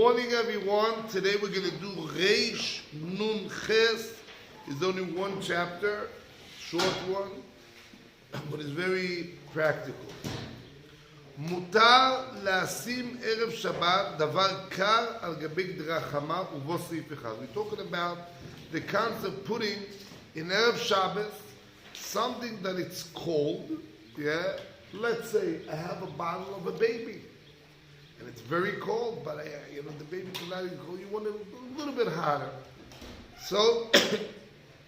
morning, everyone. Today we're going to do Reish Nun Ches. It's only one chapter, short one, but it's very practical. מותר לשים ערב שבת דבר קר על גבי גדרה חמה ובו סעיף אחד. We're talking about the concept of putting in Erev Shabbos something that it's cold. Yeah, let's say I have a bottle of a baby. And it's very cold, but the baby cannot even cold. You want it a little bit hotter. So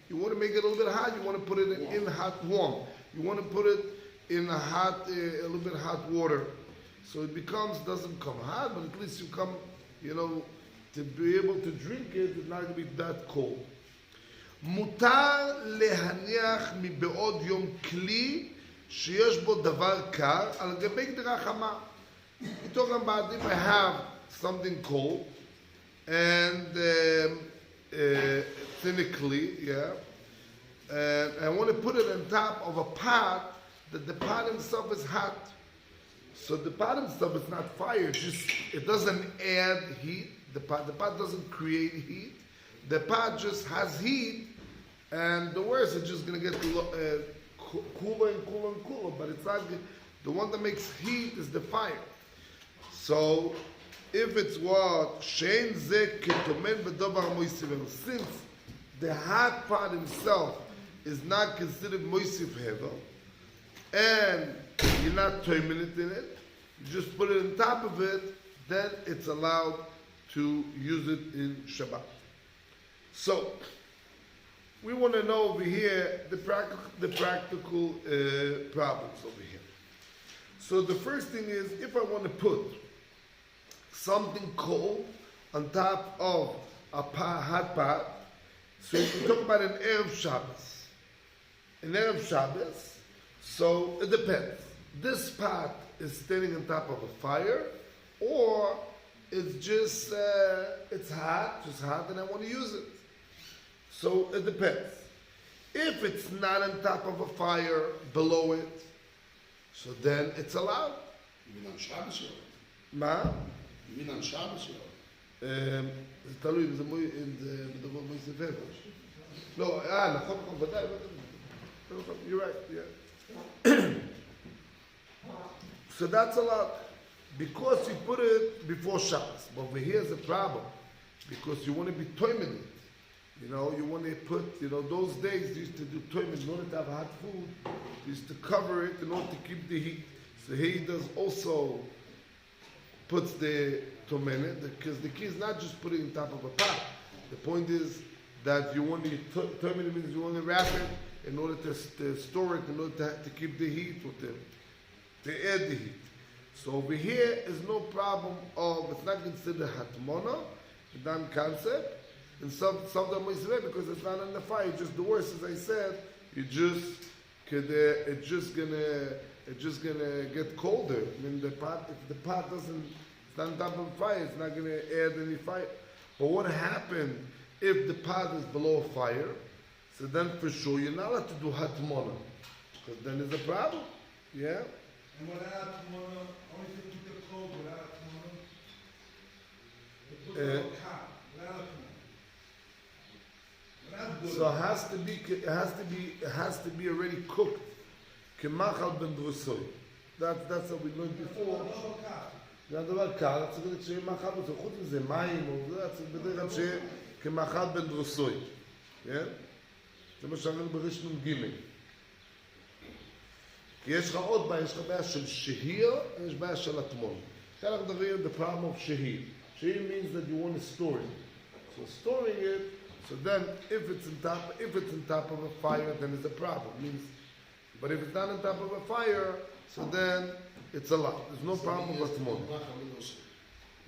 you want to make it a little bit hot. You want to put it in hot warm. You want to put it in a hot, a little bit hot water. So it doesn't come hot, but at least you come, to be able to drink it. It's not going to be that cold. מותר להניח מבעוד יום כלי שיש בו דבר קר על גבי גדרה חמה. You're talking about if I have something cold and thinically, and I want to put it on top of a pot that the pot itself is hot. So the pot itself is not fire; it doesn't add heat. The pot doesn't create heat. The pot just has heat, and the worst it's just going to get cooler and cooler and cooler. But it's not the one that makes heat is the fire. So, if it's what shein ze ketomen b'dobar moisiv, since the hot pot himself is not considered moisiv hevel, and you're not terminate in it, you just put it on top of it, then it's allowed to use it in Shabbat. So, we want to know over here the practical problems over here. So the first thing is, if I want to put something cold on top of a hot pot, so we talk about an Erev Shabbos. An Erev Shabbos, so it depends. This pot is standing on top of a fire, or it's just, it's hot, and I want to use it. So it depends. If it's not on top of a fire, below it, so then it's allowed. You mean on Shabbos? מה? You mean on Shabbos? זה תלוי אם זה בדבר מויסף הבל. לא, נכון, ודאי. You're right, yeah. So that's allowed. Because you put it before Shabbos. But over here's the problem. Because you want to be toimented. You want to put, those days they used to do toimen in order to have hot food. They used to cover it in order to keep the heat. So he does also puts the tomenet, because the key is not just putting it on top of a pot. The point is that you want to tomenet means you want to wrap it in order to store it, in order to keep the heat with it, to add the heat. So over here is no problem of, it's not considered hatmona, the dan concept, and some of because it's not on the fire. Just the worst, as I said, it's just gonna get colder. I mean, if the pot doesn't stand on top of fire, it's not gonna add any fire. But what happened if the pot is below a fire? So then for sure you're not allowed to do hatmona, because then there's a problem. Yeah. And what hatmona? Only if you put the cold without hatmona. Put the hot without hatmona. So it has to be already cooked. Kemachal ben drusoy. That's what we learned before. זה הדבר קר, צריך שיהיה מאכל בו, חוץ מזה מים, צריך בדרך שיהיה כמאכל בן דרוסוי. כן? זה מה שאמרנו בריש נ"ג. כי יש לך עוד בעיה, יש לך בעיה של שהיר, ויש בעיה של הטמון. כאן אנחנו מדברים the problem of שהיר. שהיר means that you want to store it. So storing it, so then if it's on top of a fire, then it's a problem. But if it's not on top of a fire, so then it's allowed. There's no problem with more.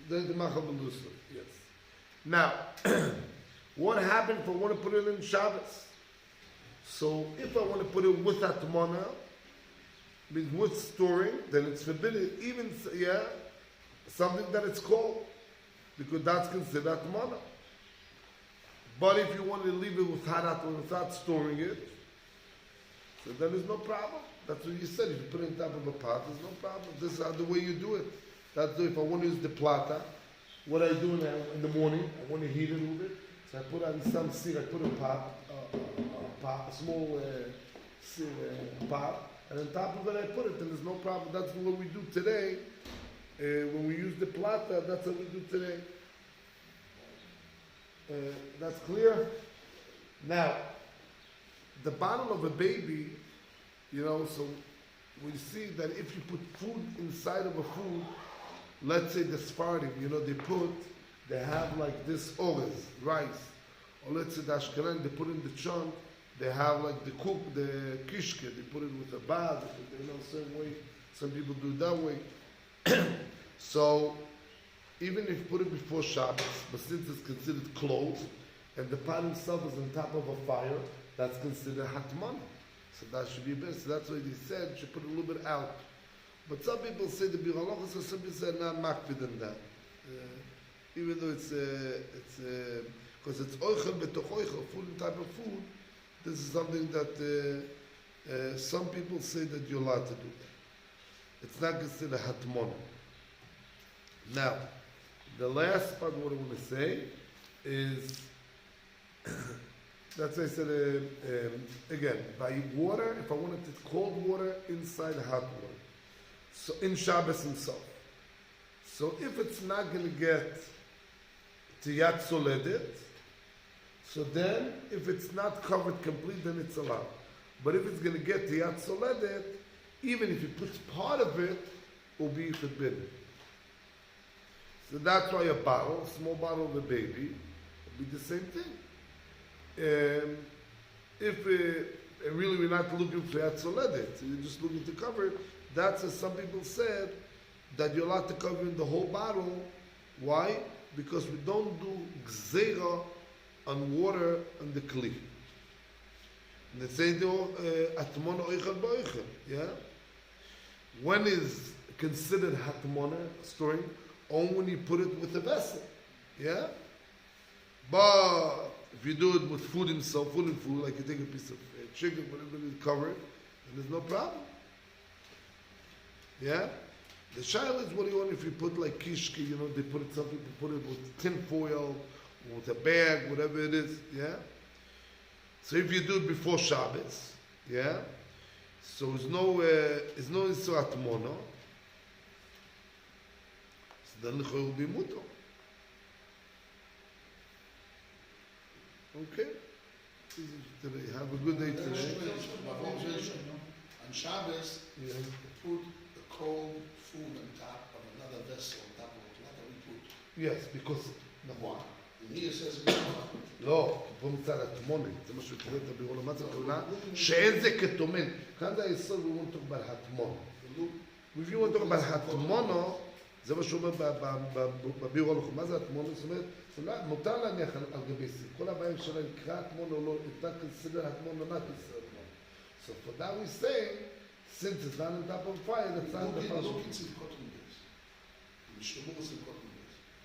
Then the machal ben rusel. Yes. Now, what happened if I want to put it in Shabbos? So if I want to put it with atmona, means with storing, then it's forbidden. Even something that it's cold, because that's considered atmona. But if you want to leave it with hot atmona without storing it, so then there's no problem. That's what you said. If you put it on top of a pot, there's no problem. This is the way you do it. That's if I want to use the platter, what I do now in the morning, I want to heat it a little bit. So I put on some seed, I put a pot, a small pot, and on top of it I put it, and there's no problem. That's what we do today. When we use the platter, that's what we do today. That's clear? Now, the bottle of a baby, so we see that if you put food inside of a food, let's say the Sephardim, they have like this orez, rice. Or let's say the Ashkelon, they put in the chunk, they have like the kishke, they put it with a bag, same way. Some people do it that way. So, even if you put it before Shabbos, but since it's considered closed, and the pot itself is on top of a fire, that's considered hatmana. So that should be best. So that's why they said you should put a little bit out. But some people say the Brurah, so some people say not makpid in that. Even though it's because it's oichel betoch oichel, food type of food. This is something that some people say that you're allowed to do. It's not considered hatmana. Now, the last part of what I want to say is, that's why I said, again, by water, if I wanted to cold water inside hot water, so in Shabbos himself. So if it's not going to get to Yat Soledet, so then if it's not covered complete, then it's allowed. But if it's going to get to Yat Soledet, even if he puts part of it, will be forbidden. So that's why a small bottle of a baby, will be the same thing. If really we're not looking for Yat Soledet, so you're just looking to cover it, that's as some people said, that you're allowed to cover in the whole bottle. Why? Because we don't do gzeira on water on the kli. And they say atmona oichel ba'oichel. Yeah. When is considered hatmona storing? Only when you put it with a vessel. Yeah. But if you do it with food himself, like you take a piece of chicken, whatever you cover it, then there's no problem. Yeah. The shaila is what do you want if you put like kishke, they put it, some people put it with tin foil, or with a bag, whatever it is, yeah? So if you do it before Shabbos, yeah? So it's no Isra Atmona, so then it will be muto. Okay? Have a good day today. On Shabbos, Yeah. put the cold food on top of another vessel, on top of a platter we put. Yes, because, Why? And here it says, לא, פה מצד הטמונת, זה מה שקורא את הבירור למצב הכוונה, שאין זה כטומן. כאן זה היסוד, הוא want to talk about הטמון. If you want to talk about הטמונו, זה מה שאומר בבירור הלכו. מה זה הטמונו? זאת אומרת, מותר להניח על גבי סיר. כל הבעיה שלה נקרא הטמונו או לא, it's not considered הטמונו, not considered הטמונו. So for that we say, since it's not on top of fire, that's not the first one.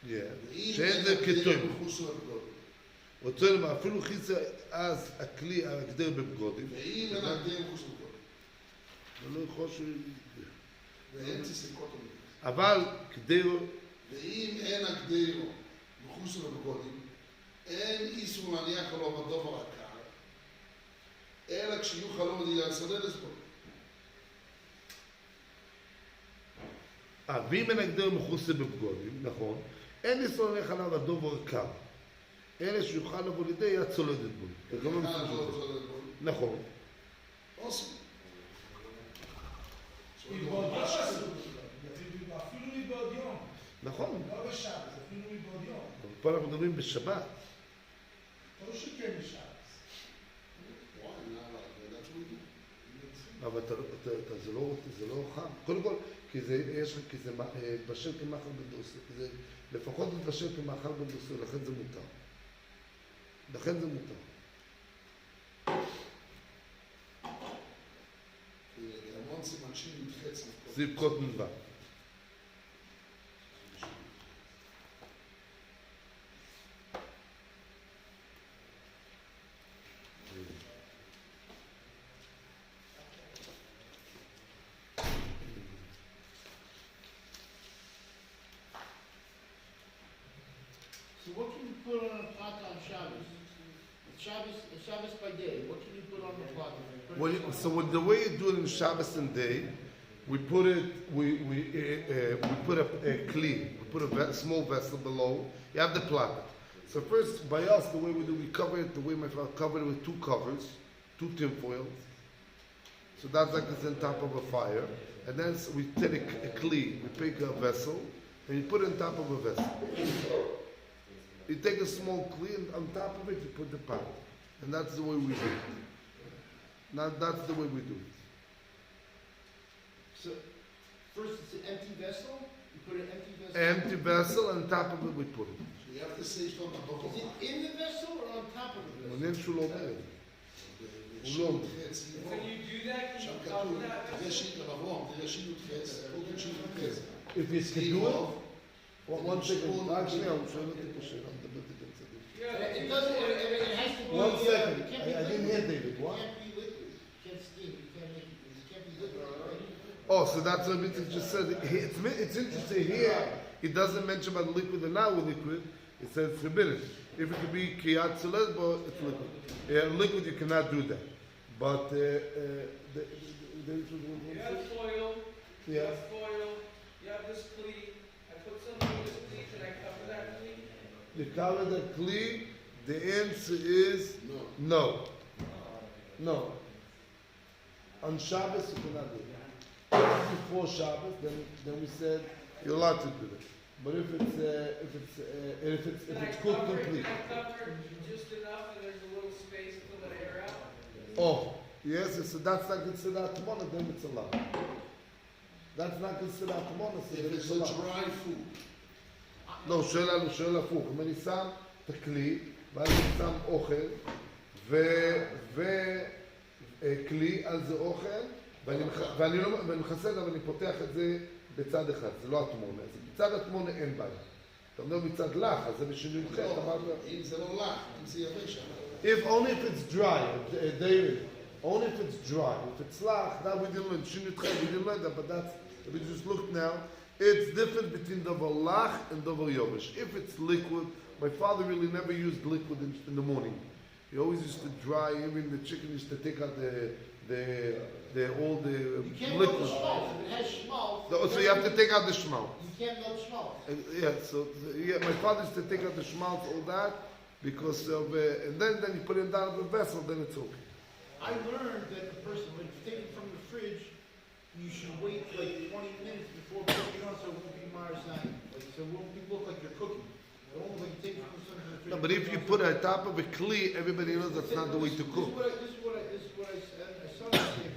Yeah. שאין זה כטומן. רוצה לומר, אפילו חיצה אז הכלי הגדר בבגודים. ואם אין הגדר מחוץ לבגודים. ולא יכול שהוא... ואין ציסקות ומגדס. אבל גדר... ואם אין הגדר מחוץ לבגודים, אין איסור להניח עליו בדובר הקר, אלא כשיהיו חלום מדינה לסדר לסבור. ואם אין הגדר מחוץ לבגודים, נכון, אין איסור להניח עליו הדובר הקר. אלה שיוכל לבוא לידי יד צולדת בו. נכון. אפילו מבעוד יום. נכון. לא בשבת, אפילו מבעוד יום. פה אנחנו מדברים בשבת. לא שכן בשבת. אבל זה לא חם. קודם כל, כי זה בשל כמאכל בדוסר. לפחות זה בשל כמאכל בדוסר, לכן זה מותר. לכן זה מותר. זה יבכות מלבד. So what can you put on a platter on Shabbos? Shabbos by day, what can you put on the platter? So with the way you do it in Shabbos and day, we put it. We put a kli. We put a small vessel below. You have the platter. So first, by us, the way we do, we cover it the way my father covered it with two covers, two tin foils. So that's like it's on top of a fire. And then we take a kli. We take a vessel, and you put it on top of a vessel. You take a small kli, and on top of it you put the pot. And that's the way we do it. Now that's the way we do it. So first it's an empty vessel. You put an empty vessel. Empty vessel, and on top of it we put it. You have to say on the bottom. Is it in the vessel or on top of the vessel? מעניין שהוא לא אומר. הוא לא אומר. When you do that, can שם you cover כתוב, that? תראה שיר אברהם, תראה שיר י"ח, כתוב שיר י"ח. If it's kedua, one second, רק שנייה, הוא שואל אותי פה שאלה, מדברת איתי צדיק. Yeah, It doesn't. It has to be. One second, It can't be I didn't liquid. hear David, what? It can't be liquid. You can't steam. You can't make it. It can't be liquid. Right? Oh, so that's what Mitzvah just said. It's interesting here, it doesn't mention about liquid and not with liquid. It says it's forbidden. If it could be kiyat tziled, but it's liquid. Liquid, you cannot do that. But You have foil, you Yeah. have foil, you have this cleat. I put something in this cleat, should I cover that cleat? you cover the kli, the answer is No. no. On Shabbos, you cannot do that. Before Shabbos, then we said you're allowed to do that. But if it's cooked complete. Can I cover just enough and there's a little space to let air out? Oh, yes, so that's not considered atamona, then it's allowed. That's not considered atamona, so then If it's it's a allowed. dry food, לא, שואל הפוך. אם אני שם את הכלי, ואז אני שם אוכל, וכלי על זה אוכל, ואני מכסה את זה, אבל אני פותח את זה בצד אחד, זה לא אטמונה. אז בצד אטמונה אין בעיה. אתה אומר מצד לך, אז זה בשינוי חטא, אמרת... אם זה לא לך, אם זה יבש, Only if it's dry, David, only if it's dry. If it's lach, that we didn't learn. Shinut chet, we didn't learn that, but that's, we just looked now. It's different between davar lach and davar yobish. If it's liquid, my father really never used liquid in the morning. He always used to dry, even the chicken used to take out all the You can't liquid. melt the schmaltz. If it has schmaltz. So you have to take out the schmaltz. You can't melt schmaltz. My father used to take out the schmaltz, all that, because of, and then you put it down in the vessel, then it's okay. I learned that the person, when you take it from the fridge, you should wait like 20 minutes before putting it on, so it won't be Marzine. So it won't look like you're cooking. It won't look like you take it from something from the fridge. No, but if you put it on top of a kli, everybody knows that's not the way to cook. This is what I saw this thing.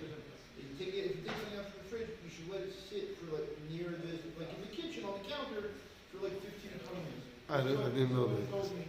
If you take something out from the fridge, you should let it sit for like near this, like in the kitchen on the counter for like 15 to 20 minutes. I didn't know that. Someone told me